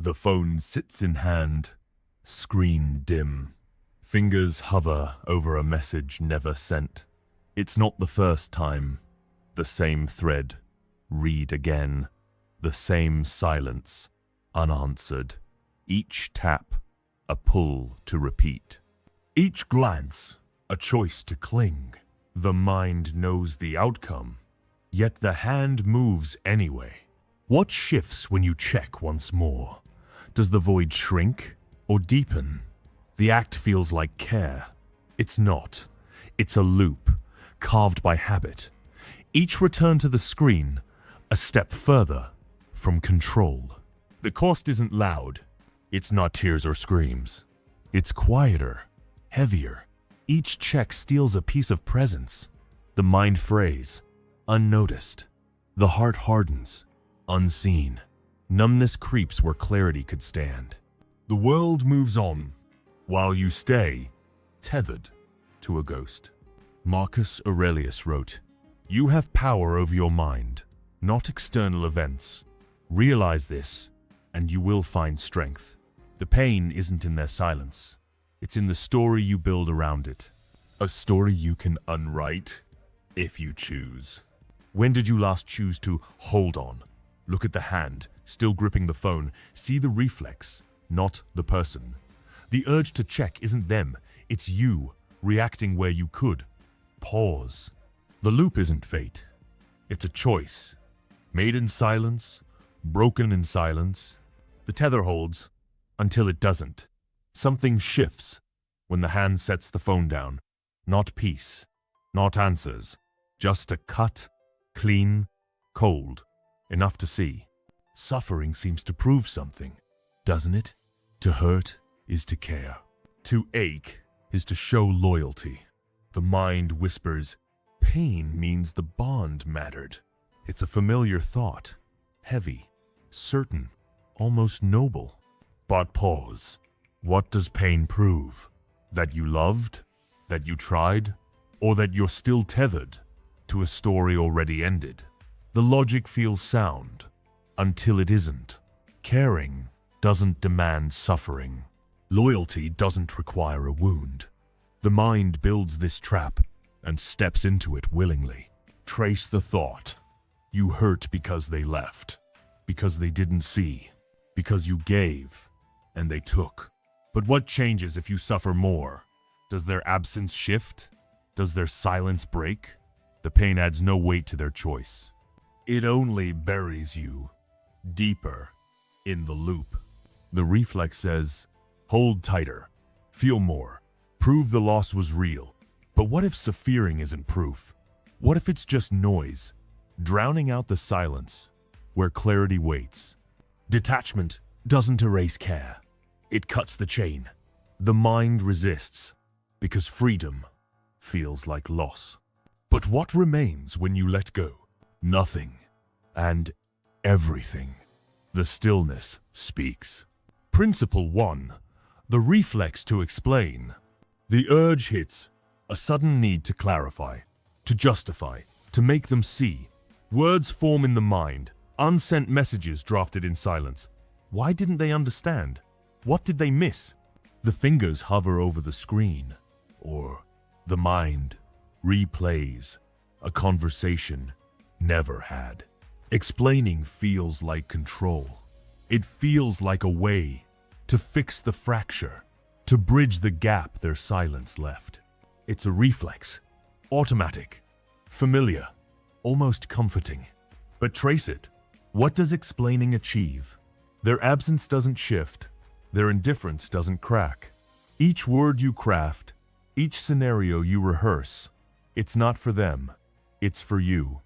The phone sits in hand, screen dim. Fingers hover over a message never sent. It's not the first time. The same thread. Read again. The same silence. Unanswered. Each tap, a pull to repeat. Each glance, a choice to cling. The mind knows the outcome, yet the hand moves anyway. What shifts when you check once more? Does the void shrink or deepen? The act feels like care. It's not. It's a loop, carved by habit. Each return to the screen, a step further from control. The cost isn't loud. It's not tears or screams. It's quieter, heavier. Each check steals a piece of presence. The mind frays, unnoticed. The heart hardens, unseen. Numbness creeps where clarity could stand. The world moves on, while you stay tethered to a ghost. Marcus Aurelius wrote, "You have power over your mind, not external events. Realize this, and you will find strength. The pain isn't in their silence. It's in the story you build around it. A story you can unwrite, if you choose." When did you last choose to hold on? Look at the hand, still gripping the phone. See the reflex, not the person. The urge to check isn't them, it's you, reacting where you could. Pause. The loop isn't fate. It's a choice. Made in silence, broken in silence. The tether holds until it doesn't. Something shifts when the hand sets the phone down. Not peace, not answers, just a cut, clean, cold, enough to see. Suffering seems to prove something, doesn't it? To hurt is to care. To ache is to show loyalty. The mind whispers, pain means the bond mattered. It's a familiar thought, heavy, certain, almost noble. But pause. What does pain prove? That you loved? That you tried? Or that you're still tethered to a story already ended? The logic feels sound until it isn't. Caring doesn't demand suffering. Loyalty doesn't require a wound. The mind builds this trap and steps into it willingly. Trace the thought. You hurt because they left, because they didn't see, because you gave and they took. But what changes if you suffer more? Does their absence shift? Does their silence break? The pain adds no weight to their choice. It only buries you deeper in the loop. The reflex says, hold tighter, feel more, prove the loss was real. But what if suffering isn't proof? What if it's just noise, drowning out the silence where clarity waits? Detachment doesn't erase care. It cuts the chain. The mind resists because freedom feels like loss. But what remains when you let go? Nothing and everything. The stillness speaks. Principle 1. The reflex to explain. The urge hits, a sudden need to clarify, to justify, to make them see. Words form in the mind, unsent messages drafted in silence. Why didn't they understand? What did they miss? The fingers hover over the screen, or the mind replays a conversation never had. Explaining feels like control. It feels like a way to fix the fracture, to bridge the gap their silence left. It's a reflex, automatic, familiar, almost comforting. But trace it. What does explaining achieve? Their absence doesn't shift. Their indifference doesn't crack. Each word you craft, each scenario you rehearse, it's not for them, it's for you.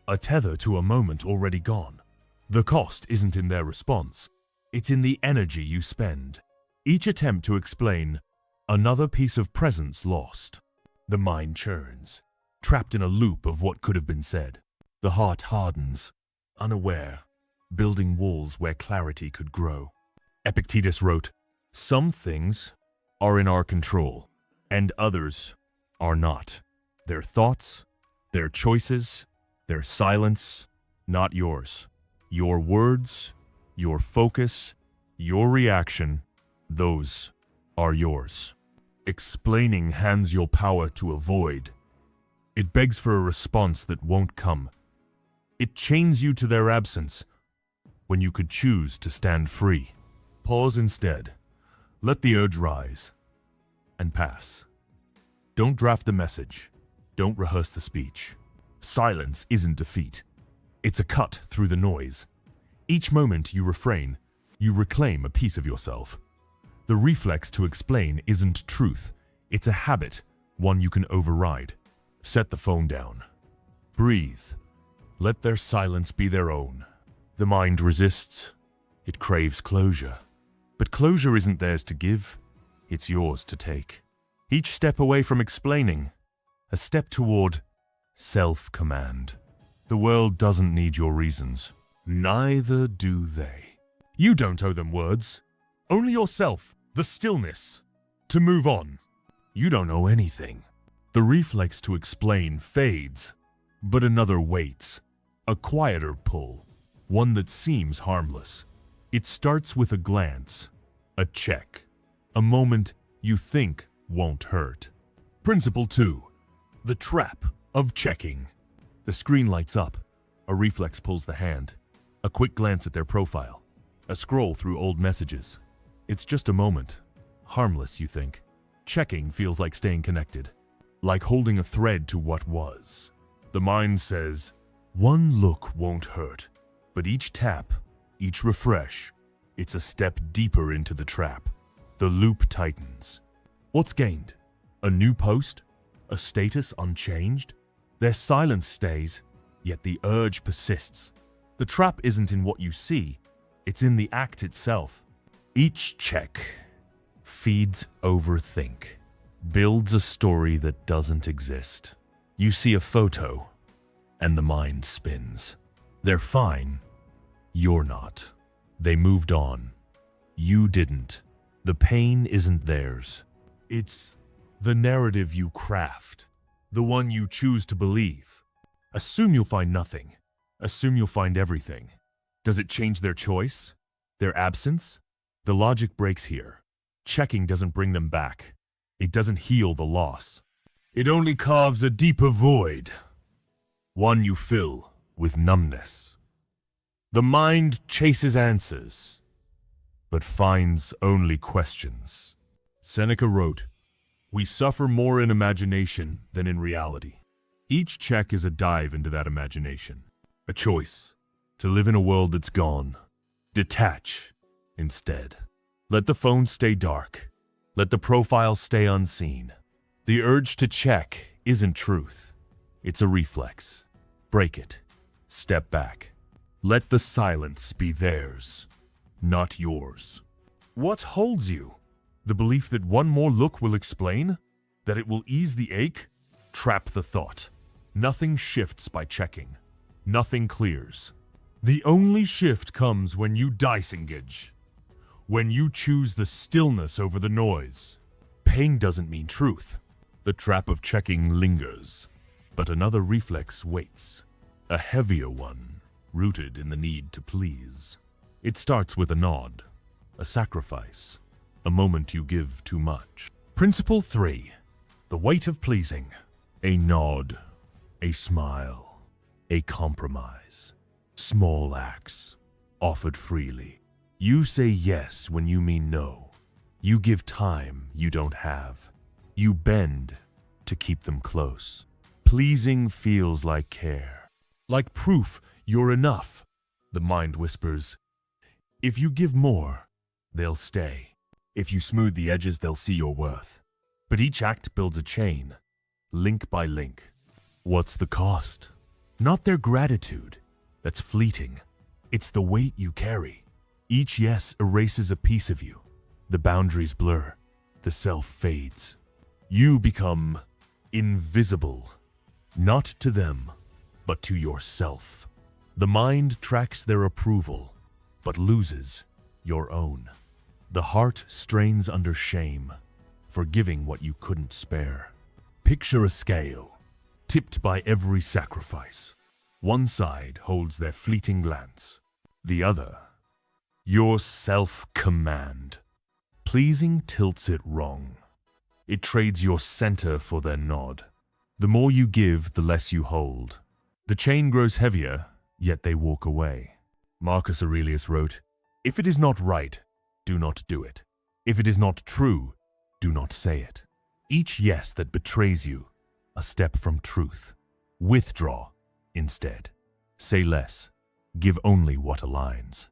A tether to a moment already gone. The cost isn't in their response, it's in the energy you spend. Each attempt to explain, another piece of presence lost. The mind churns, trapped in a loop of what could have been said. The heart hardens, unaware, building walls where clarity could grow. Epictetus wrote, "Some things are in our control, and others are not. Their thoughts, their choices, their silence, not yours. Your words, your focus, Your reaction, those are yours. Explaining hands your power to avoid. It begs for a response that won't come. It chains you to their absence when you could choose to stand free. Pause instead. Let the urge rise and pass. Don't draft the message. Don't rehearse the speech. Silence isn't defeat. It's a cut through the noise. Each moment you refrain, you reclaim a piece of yourself. The reflex to explain isn't truth. It's a habit, one you can override. Set the phone down. Breathe. Let their silence be their own. The mind resists. It craves closure. But closure isn't theirs to give. It's yours to take. Each step away from explaining, a step toward self-command. The world doesn't need your reasons. Neither do they. You don't owe them words. Only yourself, the stillness, to move on. You don't owe anything. The reflex to explain fades, but another waits. A quieter pull, one that seems harmless. It starts with a glance, a check, a moment you think won't hurt. Principle 2. The trap of checking. The screen lights up. A reflex pulls the hand. A quick glance at their profile. A scroll through old messages. It's just a moment. Harmless, you think. Checking feels like staying connected. Like holding a thread to what was. The mind says, one look won't hurt. But each tap, each refresh, it's a step deeper into the trap. The loop tightens. What's gained? A new post? A status unchanged? Their silence stays, yet the urge persists. The trap isn't in what you see, it's in the act itself. Each check feeds overthink, builds a story that doesn't exist. You see a photo, and the mind spins. They're fine. You're not. They moved on. You didn't. The pain isn't theirs. It's the narrative you craft, the one you choose to believe. Assume you'll find nothing. Assume you'll find everything. Does it change their choice? Their absence? The logic breaks here. Checking doesn't bring them back. It doesn't heal the loss. It only carves a deeper void, one you fill with numbness. The mind chases answers, but finds only questions. Seneca wrote, "We suffer more in imagination than in reality." Each check is a dive into that imagination, a choice to live in a world that's gone. Detach instead. Let the phone stay dark. Let the profile stay unseen. The urge to check isn't truth. It's a reflex. Break it. Step back. Let the silence be theirs, not yours. What holds you? The belief that one more look will explain? That it will ease the ache? Trap the thought. Nothing shifts by checking. Nothing clears. The only shift comes when you disengage. When you choose the stillness over the noise. Pain doesn't mean truth. The trap of checking lingers. But another reflex waits. A heavier one, rooted in the need to please. It starts with a nod, a sacrifice, a moment you give too much. Principle 3. The weight of pleasing. A nod, a smile, a compromise. Small acts, offered freely. You say yes when you mean no. You give time you don't have. You bend to keep them close. Pleasing feels like care, like proof you're enough. The mind whispers, if you give more, they'll stay. If you smooth the edges, they'll see your worth. But each act builds a chain, link by link. What's the cost? Not their gratitude. That's fleeting. It's the weight you carry. Each yes erases a piece of you. The boundaries blur. The self fades. You become invisible. Not to them, but to yourself. The mind tracks their approval, but loses your own. The heart strains under shame, forgiving what you couldn't spare. Picture a scale, tipped by every sacrifice. One side holds their fleeting glance. The other, Your self-command. Pleasing tilts it wrong. It trades your center for their nod. The more you give, the less you hold. The chain grows heavier, yet they walk away. Marcus Aurelius wrote, "If it is not right, do not do it. If it is not true, do not say it." Each yes that betrays you, a step from truth. Withdraw instead. Say less. Give only what aligns.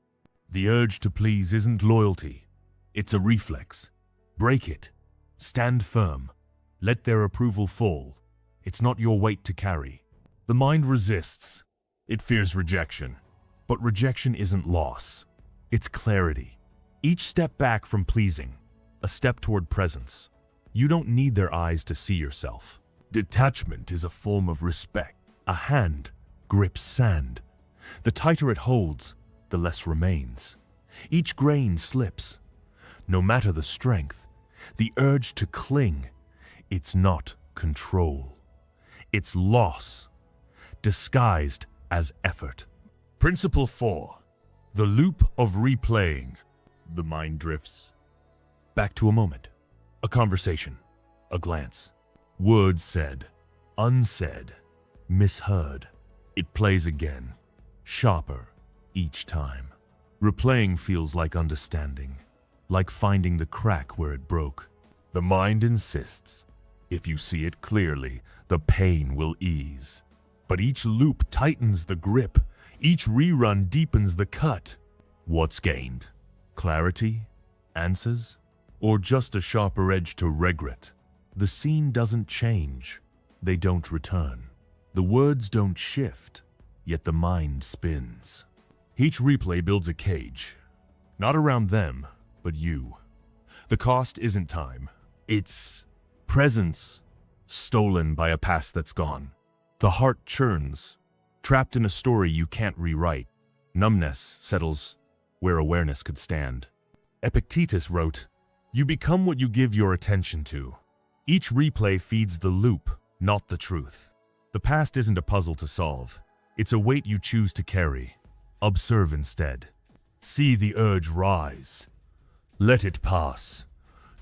The urge to please isn't loyalty. It's a reflex. Break it. Stand firm. Let their approval fall. It's not your weight to carry. The mind resists. It fears rejection. But rejection isn't loss. It's clarity. Each step back from pleasing, a step toward presence. You don't need their eyes to see yourself. Detachment is a form of respect. A hand grips sand. The tighter it holds, the less remains. Each grain slips. No matter the strength, the urge to cling, it's not control. It's loss, disguised as effort. Principle 4. The loop of replaying. The mind drifts. Back to a moment. A conversation. A glance. Words said. Unsaid. Misheard. It plays again. Sharper each time. Replaying feels like understanding. Like finding the crack where it broke. The mind insists. If you see it clearly, the pain will ease. But each loop tightens the grip. Each rerun deepens the cut. What's gained? Clarity? Answers? Or just a sharper edge to regret? The scene doesn't change. They don't return. The words don't shift, yet the mind spins. Each replay builds a cage. Not around them, but you. The cost isn't time. It's presence, stolen by a past that's gone. The heart churns, trapped in a story you can't rewrite. Numbness settles where awareness could stand. Epictetus wrote, "You become what you give your attention to." Each replay feeds the loop, not the truth. The past isn't a puzzle to solve. It's a weight you choose to carry. Observe instead. See the urge rise. Let it pass.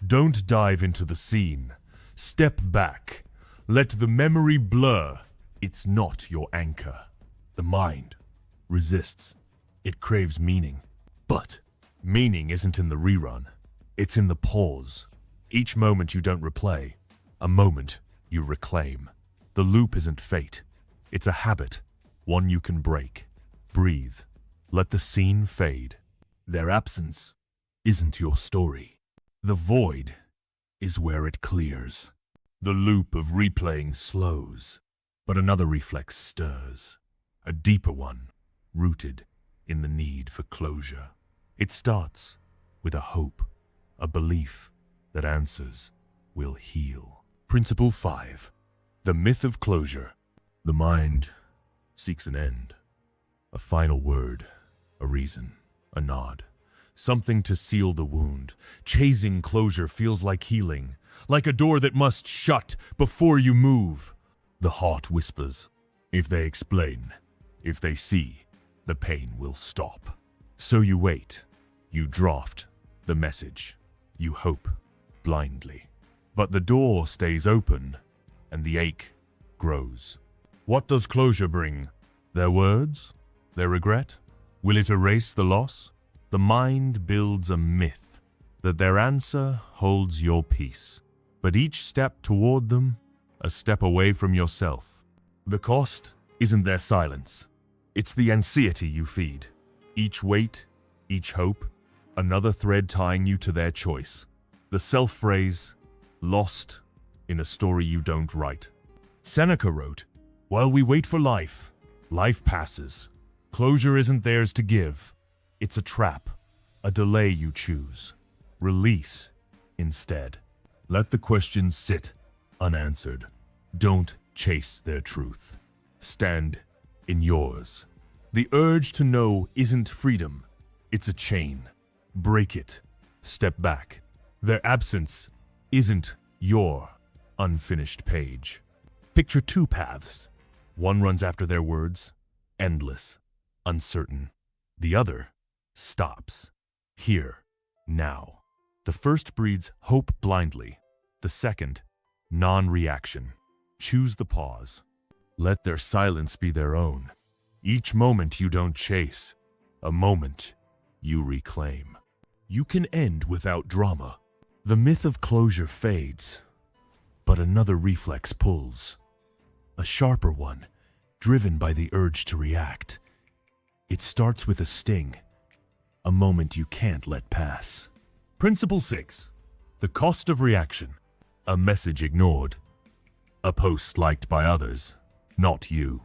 Don't dive into the scene. Step back. Let the memory blur. It's not your anchor. The mind resists. It craves meaning. But meaning isn't in the rerun. It's in the pause. Each moment you don't replay, a moment you reclaim. The loop isn't fate. It's a habit, one you can break. Breathe. Let the scene fade. Their absence isn't your story. The void is where it clears. The loop of replaying slows, but another reflex stirs. A deeper one, rooted in the need for closure. It starts with a hope, a belief that answers will heal. Principle 5. The myth of closure. The mind seeks an end, a final word, a reason, a nod, something to seal the wound. Chasing closure feels like healing, like a door that must shut before you move. The heart whispers, if they explain, if they see, the pain will stop. So you wait, you draft the message, you hope blindly. But the door stays open, and the ache grows. What does closure bring? Their words? Their regret? Will it erase the loss? The mind builds a myth that their answer holds your peace. But each step toward them, a step away from yourself. The cost isn't their silence. It's the anxiety you feed. Each wait, each hope, another thread tying you to their choice. The self-phrase, lost in a story you don't write. Seneca wrote, "While we wait for life, life passes. Closure isn't theirs to give. It's a trap, a delay you choose. Release instead. Let the questions sit unanswered. Don't chase their truth. Stand in yours. The urge to know isn't freedom. It's a chain. Break it. Step back. Their absence isn't your unfinished page." Picture two paths. One runs after their words, endless, uncertain. The other stops, Here, now. The first breeds hope blindly. The second, non-reaction. Choose the pause. Let their silence be their own. Each moment you don't chase, a moment you reclaim. You can end without drama. The myth of closure fades, but another reflex pulls. A sharper one, driven by the urge to react. It starts with a sting, a moment you can't let pass. Principle 6. The cost of reaction. A message ignored. A post liked by others, not you.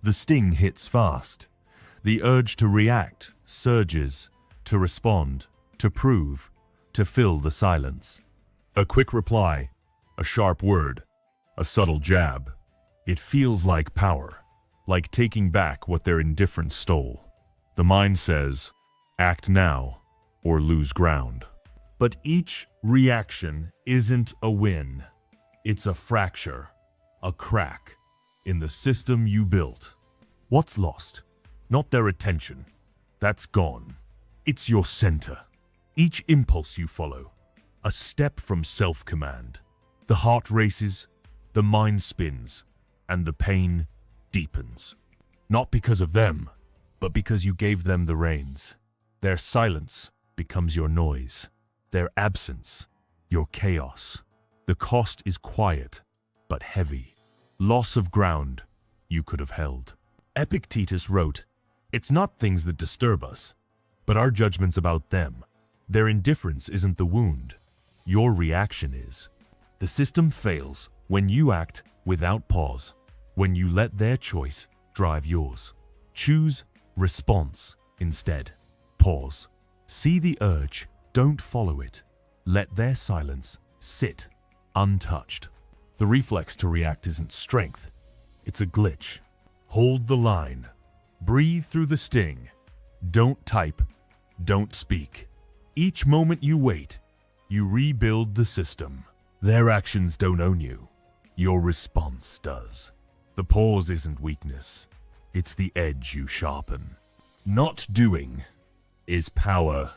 The sting hits fast. The urge to react surges, to respond, to prove, to fill the silence. A quick reply, a sharp word, a subtle jab. It feels like power, like taking back what their indifference stole. The mind says, act now or lose ground. But each reaction isn't a win. It's a fracture, a crack in the system you built. What's lost? Not their attention. That's gone. It's your center. Each impulse you follow, a step from self-command. The heart races, the mind spins, and the pain deepens. Not because of them, but because you gave them the reins. Their silence becomes your noise. Their absence, your chaos. The cost is quiet, but heavy. Loss of ground you could have held. Epictetus wrote, "It's not things that disturb us, but our judgments about them. Their indifference isn't the wound. Your reaction is. The system fails when you act without pause, when you let their choice drive yours. Choose response instead. Pause. See the urge. Don't follow it. Let their silence sit untouched." The reflex to react isn't strength. It's a glitch. Hold the line. Breathe through the sting. Don't type. Don't speak. Each moment you wait, you rebuild the system. Their actions don't own you. Your response does. The pause isn't weakness. It's the edge you sharpen. Not doing is power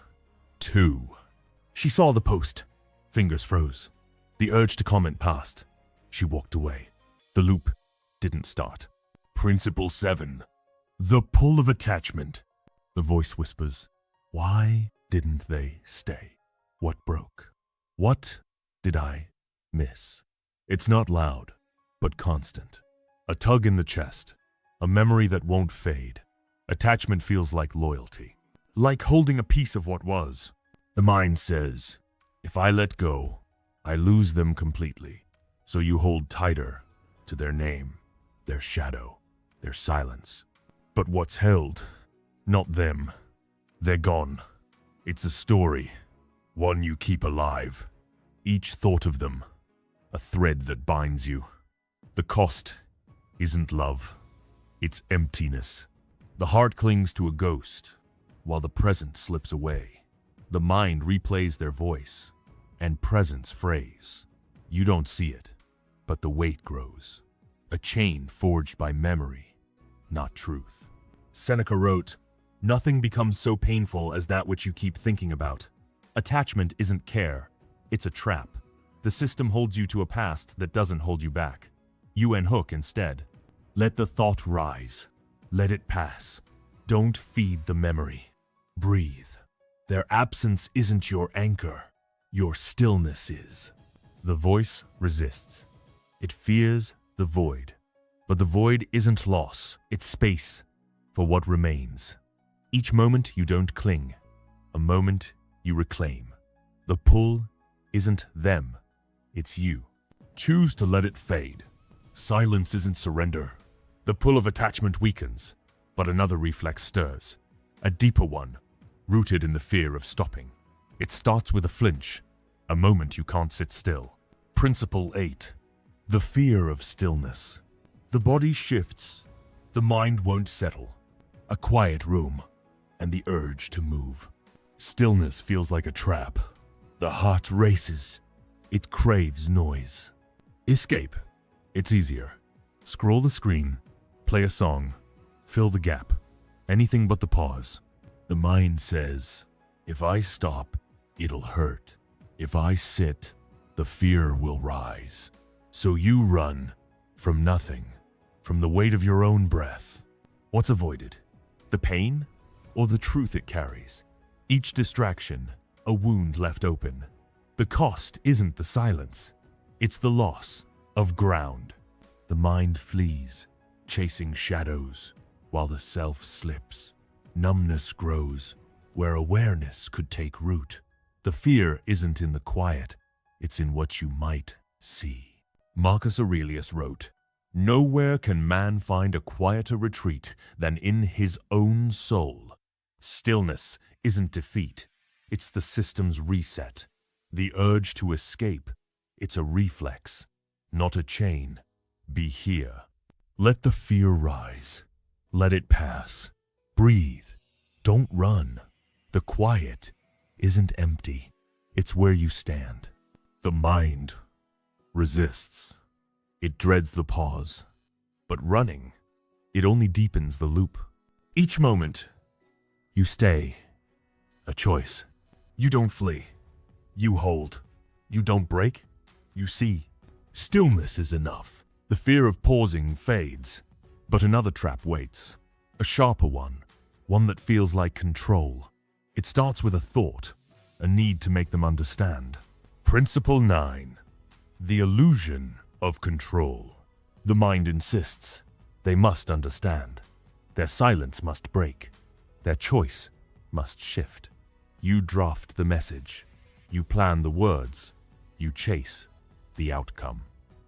too. She saw the post. Fingers froze. The urge to comment passed. She walked away. The loop didn't start. Principle 7. The pull of attachment. The voice whispers, why didn't they stay? What broke? What did I miss? It's not loud, but constant. A tug in the chest. A memory that won't fade. Attachment feels like loyalty. Like holding a piece of what was. The mind says, if I let go, I lose them completely. So you hold tighter to their name, their shadow, their silence. But what's held? Not them. They're gone. It's a story, one you keep alive. Each thought of them, a thread that binds you. The cost isn't love, it's emptiness. The heart clings to a ghost, while the present slips away. The mind replays their voice and presence phrase. You don't see it, but the weight grows. A chain forged by memory, not truth. Seneca wrote, nothing becomes so painful as that which you keep thinking about. Attachment isn't care, it's a trap. The system holds you to a past that doesn't hold you back. You unhook instead. Let the thought rise. Let it pass. Don't feed the memory. Breathe. Their absence isn't your anchor. Your stillness is. The voice resists. It fears the void. But the void isn't loss, it's space for what remains. Each moment you don't cling, a moment you reclaim. The pull isn't them, it's you. Choose to let it fade. Silence isn't surrender. The pull of attachment weakens, but another reflex stirs. A deeper one, rooted in the fear of stopping. It starts with a flinch, a moment you can't sit still. Principle 8. The fear of stillness. The body shifts, the mind won't settle. A quiet room, and the urge to move. Stillness feels like a trap. The heart races. It craves noise. Escape. It's easier. Scroll the screen, play a song, fill the gap. Anything but the pause. The mind says, If I stop, it'll hurt. If I sit, the fear will rise. So you run from nothing, from the weight of your own breath. What's avoided? The pain or the truth it carries? Each distraction, a wound left open. The cost isn't the silence, it's the loss of ground. The mind flees, chasing shadows, while the self slips. Numbness grows where awareness could take root. The fear isn't in the quiet, it's in what you might see. Marcus Aurelius wrote, "Nowhere can man find a quieter retreat than in his own soul." Stillness isn't defeat, it's the system's reset. The urge to escape, it's a reflex, not a chain. Be here. Let the fear rise. Let it pass. Breathe. Don't run. The quiet isn't empty. It's where you stand. The mind resists. It dreads the pause. But running, it only deepens the loop. Each moment, you stay. A choice. You don't flee. You hold. You don't break. You see. Stillness is enough. The fear of pausing fades. But another trap waits. A sharper one. One that feels like control. It starts with a thought. A need to make them understand. Principle 9. The illusion of control. The mind insists. They must understand. Their silence must break. Their choice must shift. You draft the message. You plan the words. You chase the outcome.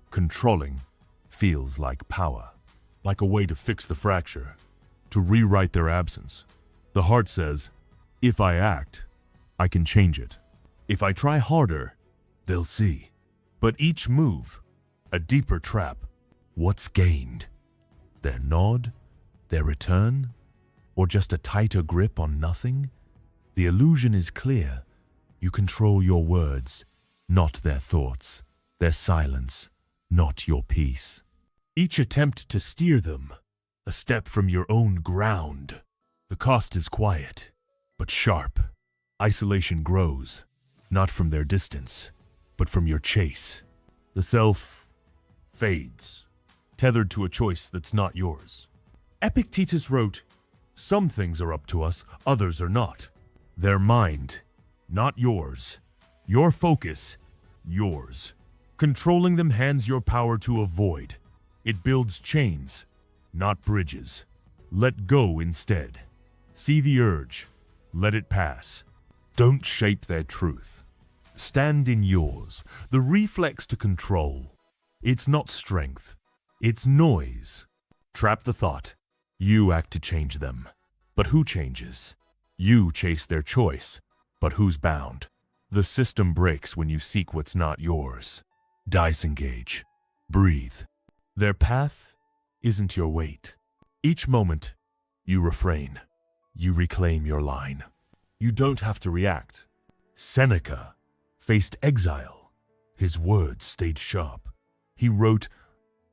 Controlling feels like power. Like a way to fix the fracture. To rewrite their absence. The heart says, if I act, I can change it. If I try harder, they'll see. But each move, a deeper trap. What's gained? Their nod? Their return? Or just a tighter grip on nothing? The illusion is clear. You control your words, not their thoughts. Their silence, not your peace. Each attempt to steer them, a step from your own ground. The cost is quiet, but sharp. Isolation grows, not from their distance, but from your chase. The self fades, tethered to a choice that's not yours. Epictetus wrote, "Some things are up to us, others are not. Their mind, not yours. Your focus, yours. Controlling them hands your power to avoid. It builds chains, not bridges. Let go instead. See the urge. Let it pass. Don't shape their truth. Stand in yours, the reflex to control. It's not strength. It's noise. Trap the thought. You act to change them. But who changes? You chase their choice. But who's bound? The system breaks when you seek what's not yours. Disengage. Breathe. Their path isn't your weight. Each moment, you refrain. You reclaim your line. You don't have to react. Seneca faced exile. His words stayed sharp. He wrote,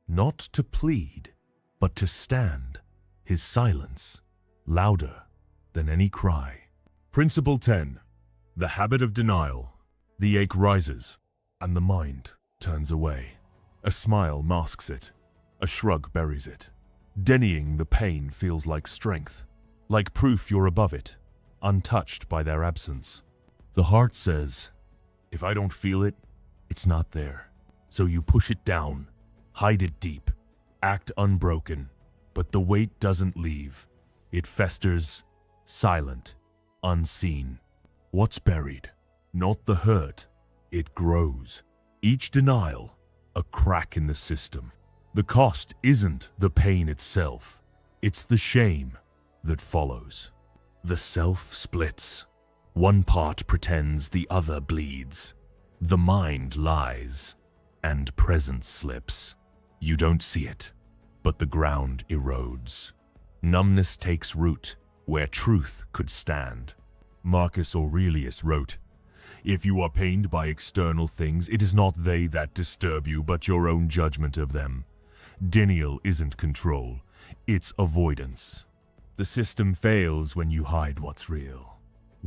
not to plead, but to stand. His silence, louder than any cry. Principle 10. The habit of denial. The ache rises, and the mind turns away. A smile masks it. A shrug buries it. Denying the pain feels like strength, like proof you're above it, untouched by their absence. The heart says, if I don't feel it, it's not there. So you push it down, hide it deep, act unbroken, but the weight doesn't leave. It festers, silent, unseen. What's buried? Not the hurt. It grows. Each denial, a crack in the system. The cost isn't the pain itself. It's the shame that follows. The self splits. One part pretends, the other bleeds. The mind lies, and presence slips. You don't see it, but the ground erodes. Numbness takes root where truth could stand. Marcus Aurelius wrote, if you are pained by external things, it is not they that disturb you, but your own judgment of them. Denial isn't control, it's avoidance. The system fails when you hide what's real.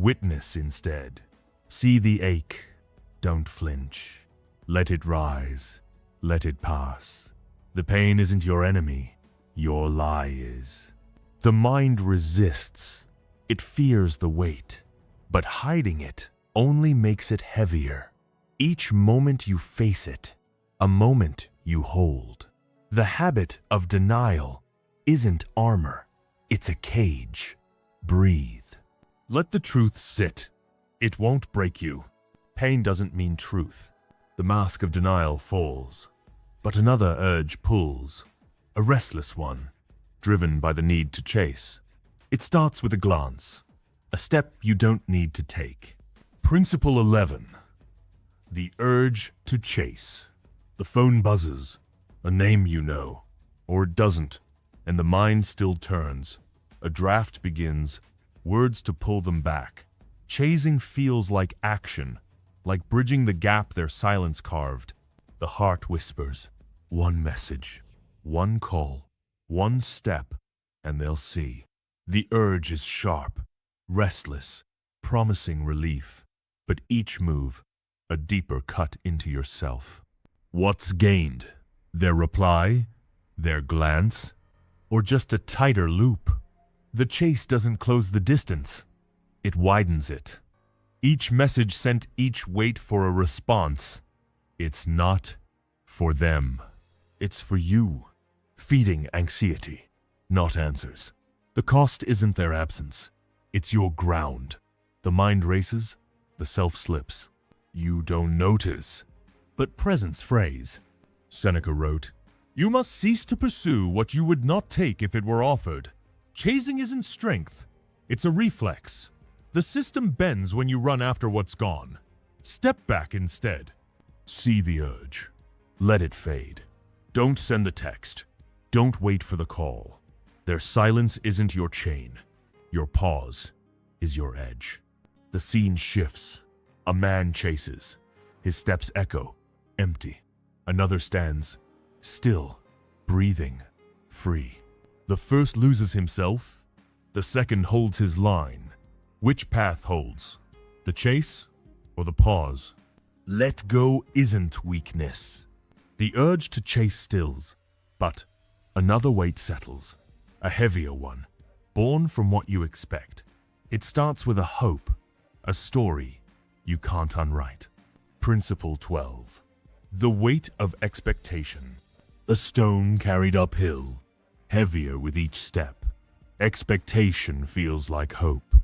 Witness instead. See the ache. Don't flinch. Let it rise. Let it pass. The pain isn't your enemy. Your lie is. The mind resists. It fears the weight. But hiding it only makes it heavier. Each moment you face it, a moment you hold. The habit of denial isn't armor. It's a cage. Breathe. Let the truth sit. It won't break you. Pain doesn't mean truth. The mask of denial falls. But another urge pulls. A restless one, driven by the need to chase. It starts with a glance. A step you don't need to take. Principle 11. The urge to chase. The phone buzzes. A name you know. Or it doesn't. And the mind still turns. A draft begins. Words to pull them back. Chasing feels like action. Like bridging the gap their silence carved. The heart whispers. One message. One call. One step. And they'll see. The urge is sharp. Restless. Promising relief. But each move, a deeper cut into yourself. What's gained? Their reply? Their glance? Or just a tighter loop? The chase doesn't close the distance. It widens it. Each message sent, each wait for a response. It's not for them. It's for you. Feeding anxiety, not answers. The cost isn't their absence. It's your ground. The mind races, the self slips. You don't notice. But presence frays. Seneca wrote, "You must cease to pursue what you would not take if it were offered. Chasing isn't strength. It's a reflex. The system bends when you run after what's gone. Step back instead. See the urge. Let it fade. Don't send the text. Don't wait for the call. Their silence isn't your chain. Your pause is your edge." The scene shifts. A man chases. His steps echo, empty. Another stands, still, breathing, free. The first loses himself. The second holds his line. Which path holds? The chase or the pause? Let go isn't weakness. The urge to chase stills, but another weight settles. A heavier one, born from what you expect. It starts with a hope, a story you can't unwrite. Principle 12. The weight of expectation. A stone carried uphill, heavier with each step. Expectation feels like hope,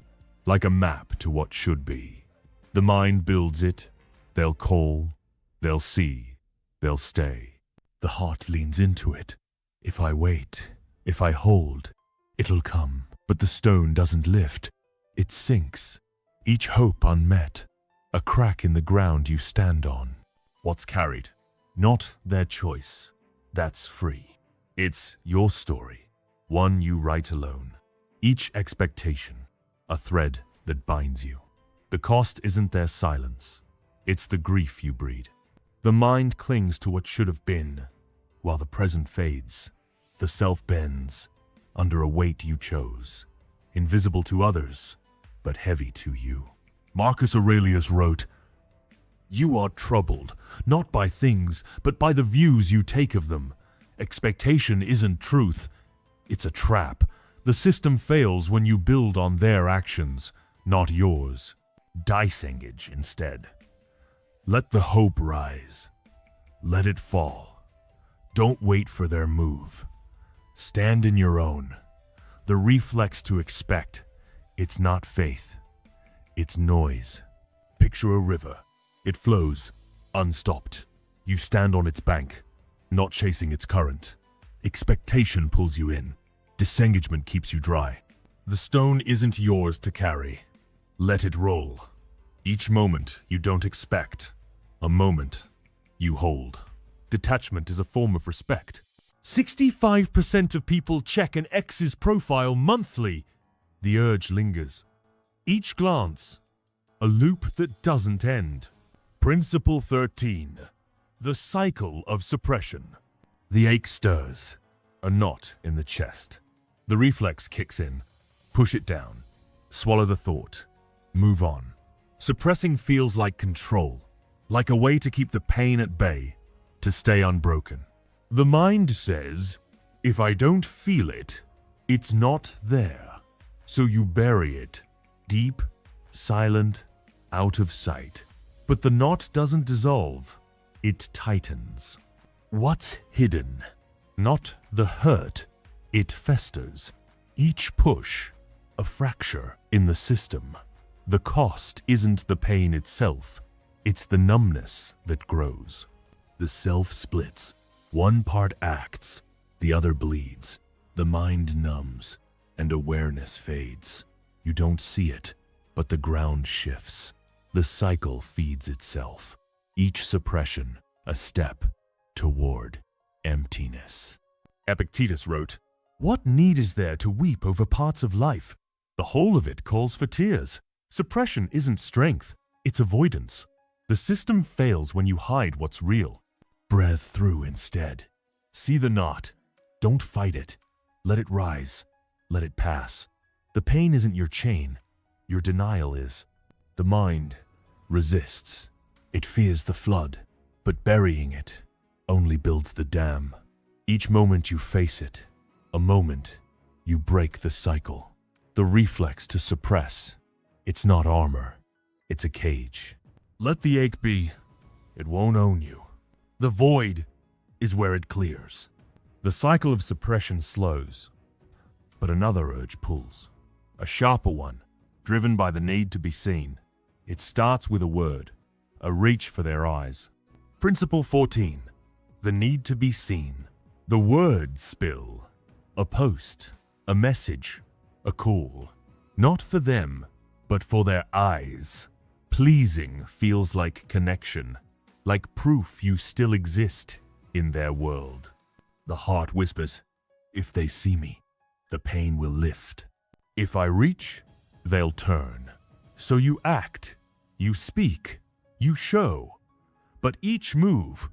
like a map to what should be. The mind builds it. They'll call, they'll see, they'll stay. The heart leans into it. If I wait, if I hold, it'll come. But the stone doesn't lift. It sinks. Each hope unmet. A crack in the ground you stand on. What's carried? Not their choice. That's free. It's your story. One you write alone. Each expectation, a thread that binds you. The cost isn't their silence. It's the grief you breed. The mind clings to what should have been, while the present fades. The self bends under a weight you chose, invisible to others, but heavy to you. Marcus Aurelius wrote, "You are troubled, not by things, but by the views you take of them. Expectation isn't truth. It's a trap. The system fails when you build on their actions, not yours. Disengage instead. Let the hope rise. Let it fall. Don't wait for their move. Stand in your own. The reflex to expect. It's not faith. It's noise. Picture a river. It flows, unstopped. You stand on its bank, not chasing its current. Expectation pulls you in. Disengagement keeps you dry. The stone isn't yours to carry. Let it roll. Each moment you don't expect. A moment you hold. Detachment is a form of respect. 65% of people check an ex's profile monthly. The urge lingers. Each glance, a loop that doesn't end. Principle 13. The cycle of suppression. The ache stirs, a knot in the chest. The reflex kicks in. Push it down. Swallow the thought. Move on. Suppressing feels like control, like a way to keep the pain at bay, to stay unbroken. The mind says, if I don't feel it, it's not there. So you bury it, deep, silent, out of sight. But the knot doesn't dissolve, it tightens. What's hidden? Not the hurt, it festers. Each push, a fracture in the system. The cost isn't the pain itself, it's the numbness that grows. The self splits. One part acts, the other bleeds. The mind numbs, and awareness fades. You don't see it, but the ground shifts. The cycle feeds itself. Each suppression, a step toward emptiness. Epictetus wrote, "What need is there to weep over parts of life? The whole of it calls for tears. Suppression isn't strength, it's avoidance. The system fails when you hide what's real. Breathe through instead. See the knot. Don't fight it. Let it rise. Let it pass. The pain isn't your chain. Your denial is. The mind resists. It fears the flood, but burying it only builds the dam. Each moment you face it, a moment you break the cycle. The reflex to suppress, it's not armor, it's a cage. Let the ache be. It won't own you. The void is where it clears. The cycle of suppression slows, but another urge pulls. A sharper one, driven by the need to be seen. It starts with a word, a reach for their eyes. Principle 14. The need to be seen. The word spill. A post, a message, a call. Not for them, but for their eyes. Pleasing feels like connection, like proof you still exist in their world. The heart whispers, if they see me, the pain will lift. If I reach, they'll turn. So you act, you speak, you show. But each move,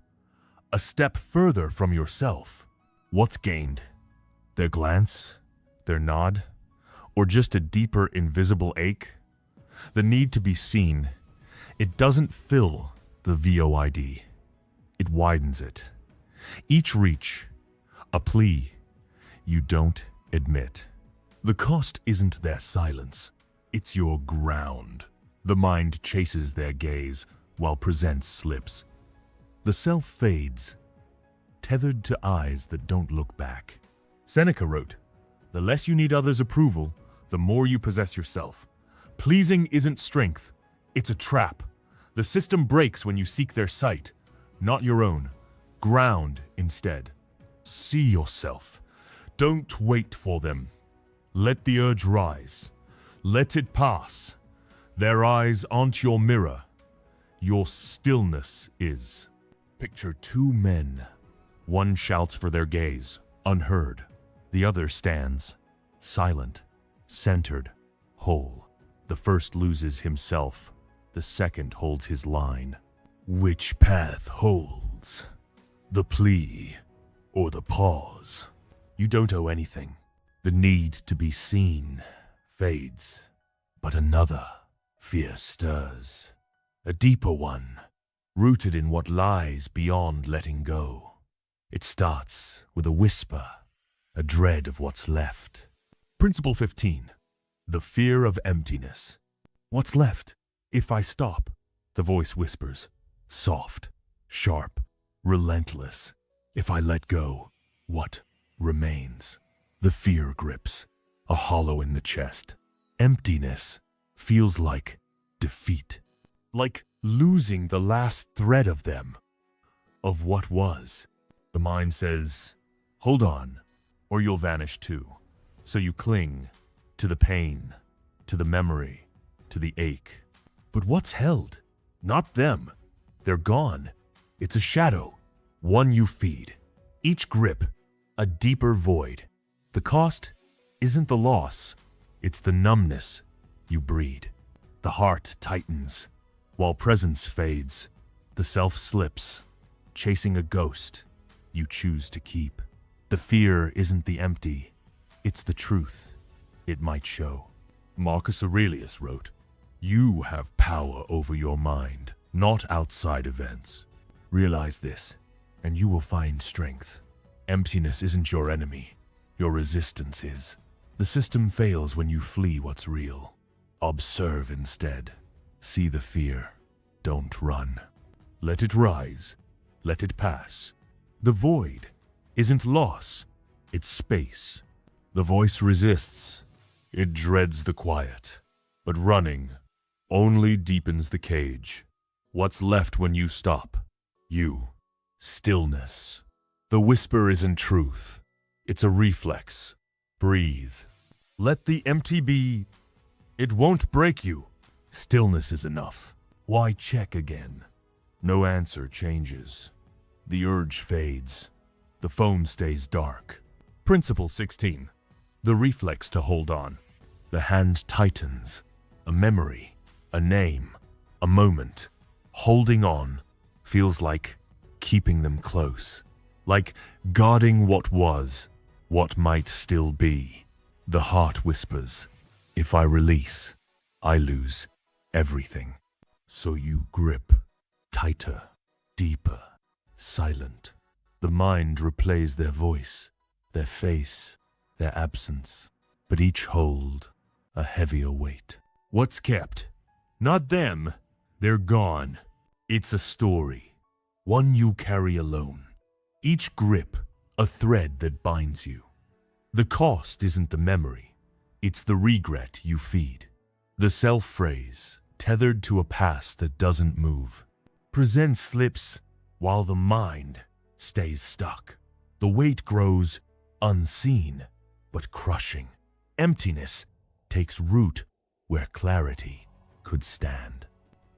a step further from yourself. What's gained? Their glance? Their nod? Or just a deeper invisible ache? The need to be seen, it doesn't fill the void. It widens it. Each reach, a plea you don't admit. The cost isn't their silence, it's your ground. The mind chases their gaze while present slips. The self fades, tethered to eyes that don't look back. Seneca wrote, "The less you need others' approval, the more you possess yourself. Pleasing isn't strength, it's a trap. The system breaks when you seek their sight, not your own. Ground instead. See yourself. Don't wait for them. Let the urge rise. Let it pass. Their eyes aren't your mirror. Your stillness is." Picture two men. One shouts for their gaze, unheard. The other stands, silent, centered, whole. The first loses himself. The second holds his line. Which path holds? The plea or the pause? You don't owe anything. The need to be seen fades, but another fear stirs. A deeper one, rooted in what lies beyond letting go. It starts with a whisper, a dread of what's left. Principle 15. The fear of emptiness. What's left? If I stop, the voice whispers, soft, sharp, relentless. If I let go, what remains? The fear grips, a hollow in the chest. Emptiness feels like defeat, like losing the last thread of them, of what was. The mind says, hold on, or you'll vanish too. So you cling to the pain, to the memory, to the ache. But what's held? Not them. They're gone. It's a shadow, one you feed. Each grip, a deeper void. The cost isn't the loss, it's the numbness you breed. The heart tightens, while presence fades. The self slips, chasing a ghost you choose to keep. The fear isn't the empty, it's the truth it might show. Marcus Aurelius wrote, You have power over your mind, not outside events. Realize this, and you will find strength. Emptiness isn't your enemy. Your resistance is. The system fails when you flee what's real. Observe instead. See the fear. Don't run. Let it rise. Let it pass. The void isn't loss. It's space. The voice resists. It dreads the quiet. But running only deepens the cage. What's left when you stop? You. Stillness. The whisper isn't truth. It's a reflex. Breathe. Let the empty be. It won't break you. Stillness is enough. Why check again? No answer changes. The urge fades. The phone stays dark. Principle 16. The reflex to hold on. The hand tightens. A memory. A name. A moment. Holding on feels like keeping them close. Like guarding what was, what might still be. The heart whispers, if I release, I lose everything. So you grip, tighter, deeper, silent. The mind replays their voice, their face, their absence, but each hold a heavier weight. What's kept? Not them, they're gone. It's a story, one you carry alone. Each grip, a thread that binds you. The cost isn't the memory, it's the regret you feed. The self-phrase, tethered to a past that doesn't move, presents slips while the mind stays stuck. The weight grows unseen, but crushing. Emptiness takes root where clarity could stand.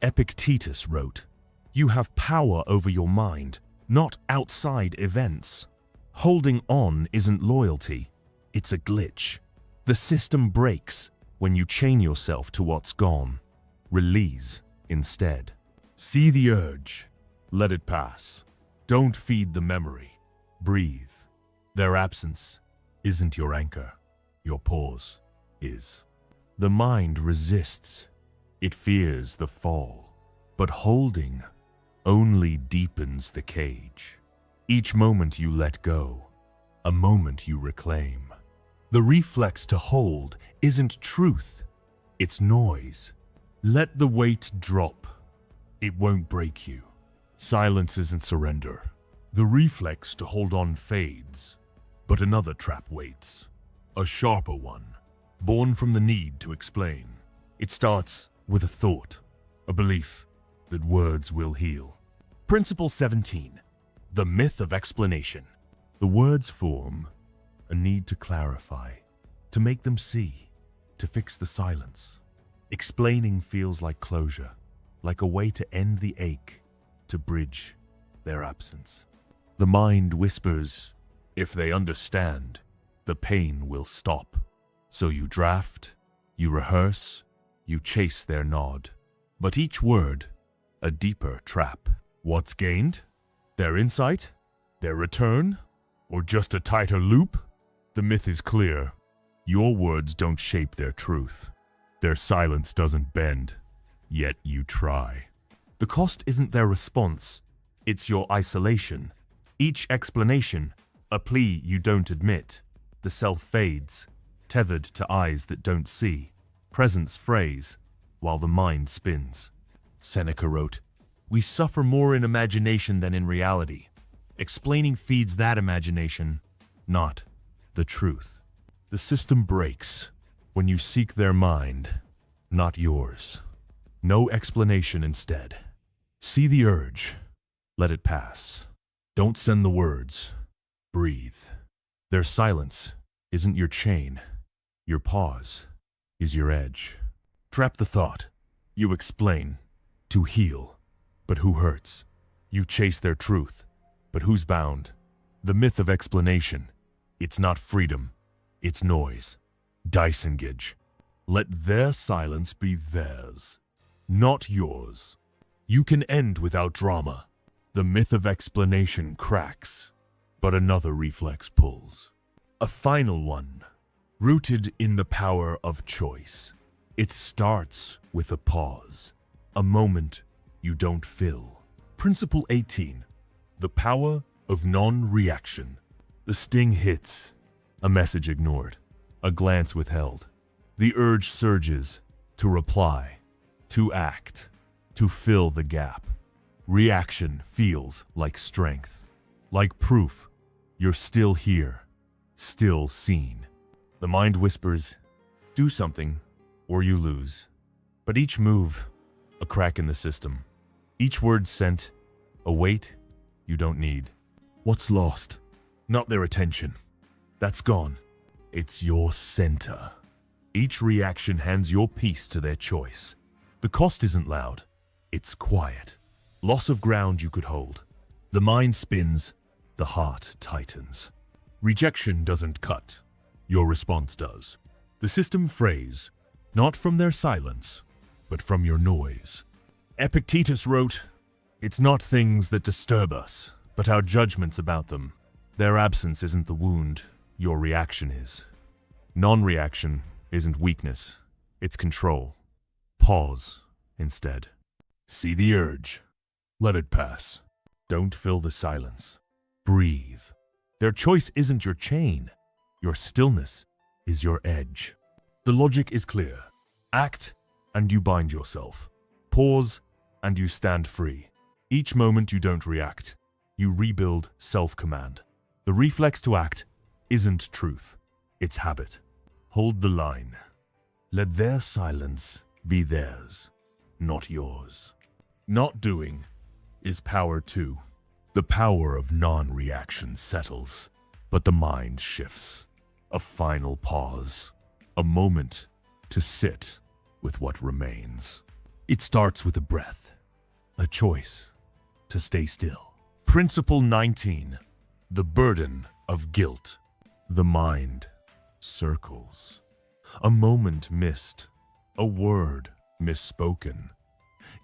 Epictetus wrote, "You have power over your mind, not outside events. Holding on isn't loyalty, it's a glitch. The system breaks when you chain yourself to what's gone. Release instead. See the urge. Let it pass. Don't feed the memory. Breathe. Their absence isn't your anchor. Your pause is. The mind resists. It fears the fall. But holding only deepens the cage. Each moment you let go, a moment you reclaim. The reflex to hold isn't truth, it's noise. Let the weight drop. It won't break you. Silence isn't surrender. The reflex to hold on fades, but another trap waits. A sharper one, born from the need to explain. It starts with a thought, a belief that words will heal. Principle 17. The myth of explanation. The words form a need to clarify, to make them see, to fix the silence. Explaining feels like closure, like a way to end the ache, to bridge their absence. The mind whispers, if they understand, the pain will stop. So you draft, you rehearse, you chase their nod. But each word, a deeper trap. What's gained? Their insight? Their return? Or just a tighter loop? The myth is clear. Your words don't shape their truth. Their silence doesn't bend, yet you try. The cost isn't their response, it's your isolation. Each explanation, a plea you don't admit. The self fades, tethered to eyes that don't see. Presence frays, while the mind spins. Seneca wrote, "We suffer more in imagination than in reality." Explaining feeds that imagination, not the truth. The system breaks when you seek their mind, not yours. No explanation instead. See the urge. Let it pass. Don't send the words. Breathe. Their silence isn't your chain. Your pause is your edge. Trap the thought. You explain to heal. But who hurts? You chase their truth. But who's bound? The myth of explanation. It's not freedom. It's noise. Disengage. Let their silence be theirs, not yours. You can end without drama. The myth of explanation cracks, but another reflex pulls. A final one, rooted in the power of choice. It starts with a pause, a moment you don't fill. Principle 18. The power of non-reaction. The sting hits, a message ignored, a glance withheld. The urge surges to reply, to act, to fill the gap. Reaction feels like strength, like proof you're still here, still seen. The mind whispers, do something or you lose. But each move, a crack in the system. Each word sent, a weight you don't need. What's lost? Not their attention. That's gone. It's your center. Each reaction hands your piece to their choice. The cost isn't loud. It's quiet. Loss of ground you could hold. The mind spins, the heart tightens. Rejection doesn't cut. Your response does. The system frays, not from their silence, but from your noise. Epictetus wrote, "It's not things that disturb us, but our judgments about them. Their absence isn't the wound, your reaction is." Non-reaction isn't weakness, it's control. Pause instead. See the urge. Let it pass. Don't fill the silence. Breathe. Their choice isn't your chain. Your stillness is your edge. The logic is clear. Act and you bind yourself. Pause and you stand free. Each moment you don't react, you rebuild self-command. The reflex to act isn't truth, it's habit. Hold the line. Let their silence be theirs, not yours. Not doing is power too. The power of non-reaction settles, but the mind shifts. A final pause, a moment to sit with what remains. It starts with a breath, a choice to stay still. Principle 19. The burden of guilt. The mind circles. A moment missed, a word misspoken.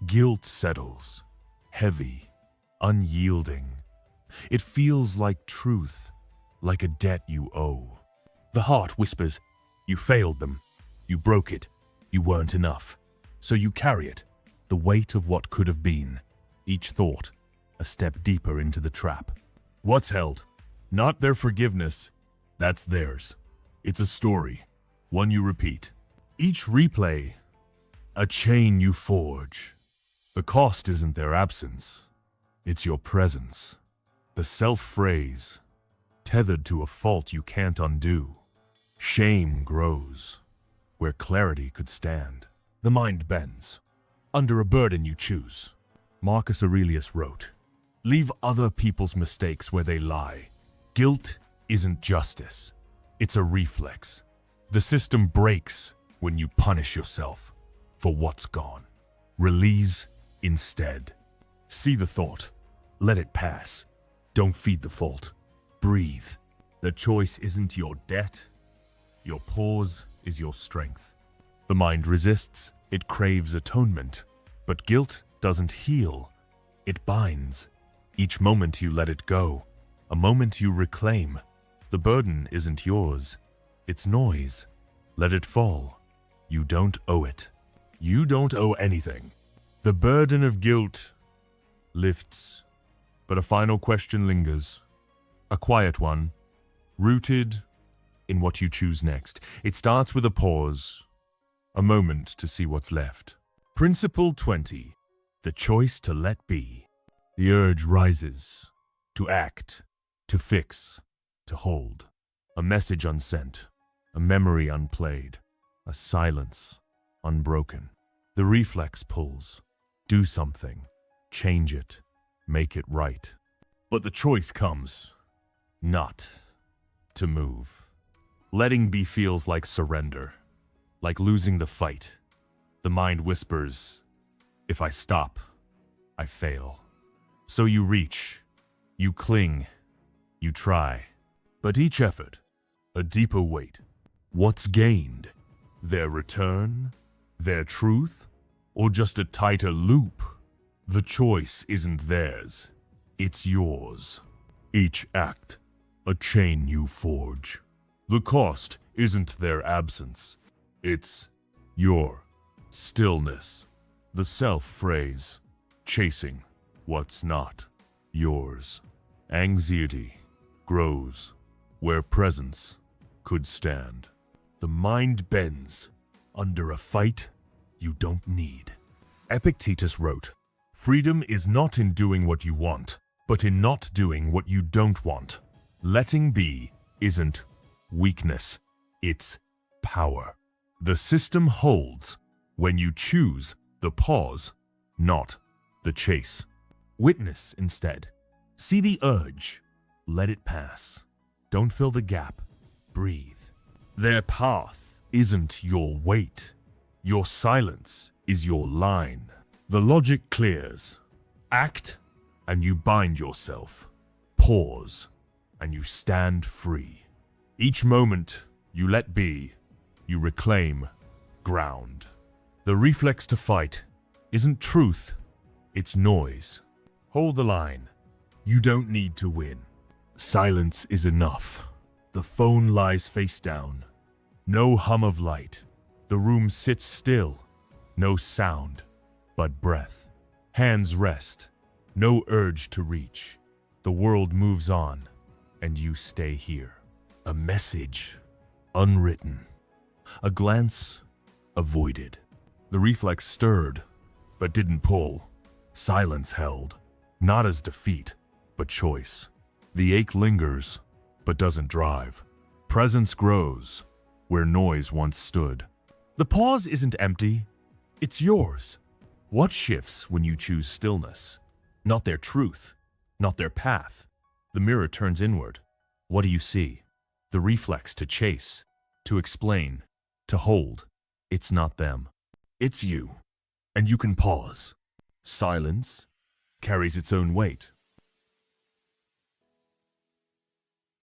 Guilt settles, heavy, unyielding. It feels like truth, like a debt you owe. The heart whispers, you failed them, you broke it, you weren't enough. So you carry it, the weight of what could have been. Each thought, a step deeper into the trap. What's held? Not their forgiveness, that's theirs. It's a story, one you repeat. Each replay, a chain you forge. The cost isn't their absence, it's your presence. The self-phrase, tethered to a fault you can't undo. Shame grows, where clarity could stand. The mind bends, under a burden you choose. Marcus Aurelius wrote, "Leave other people's mistakes where they lie." Guilt isn't justice, it's a reflex. The system breaks when you punish yourself for what's gone. Release instead. See the thought, let it pass. Don't feed the fault. Breathe. The choice isn't your debt. Your pause is your strength. The mind resists, it craves atonement. But guilt doesn't heal, it binds. Each moment you let it go, a moment you reclaim. The burden isn't yours, it's noise. Let it fall. You don't owe it. You don't owe anything. The burden of guilt lifts, but a final question lingers. A quiet one, rooted in what you choose next. It starts with a pause, a moment to see what's left. Principle 20. The choice to let be. The urge rises, to act, to fix, to hold. A message unsent, a memory unplayed, a silence unbroken. The reflex pulls. Do something, change it, make it right. But the choice comes, not to move. Letting be feels like surrender, like losing the fight. The mind whispers, if I stop, I fail. So you reach, you cling, you try. But each effort, a deeper weight. What's gained? Their return? Their truth? Or just a tighter loop? The choice isn't theirs, it's yours. Each act, a chain you forge. The cost isn't their absence, it's your Stillness, the self-phrase, chasing what's not yours. Anxiety grows where presence could stand. The mind bends under a fight you don't need. Epictetus wrote, "Freedom is not in doing what you want, but in not doing what you don't want." Letting be isn't weakness, it's power. The system holds when you choose the pause, not the chase. Witness instead. See the urge, let it pass. Don't fill the gap, breathe. Their path isn't your weight. Your silence is your line. The logic clears. Act, and you bind yourself. Pause, and you stand free. Each moment you let be, you reclaim ground. The reflex to fight isn't truth, it's noise. Hold the line. You don't need to win. Silence is enough. The phone lies face down. No hum of light. The room sits still. No sound, but breath. Hands rest. No urge to reach. The world moves on, and you stay here. A message, unwritten. A glance, avoided. The reflex stirred, but didn't pull. Silence held, not as defeat, but choice. The ache lingers, but doesn't drive. Presence grows, where noise once stood. The pause isn't empty, it's yours. What shifts when you choose stillness? Not their truth, not their path. The mirror turns inward. What do you see? The reflex to chase, to explain, to hold. It's not them. It's you. And you can pause. Silence carries its own weight.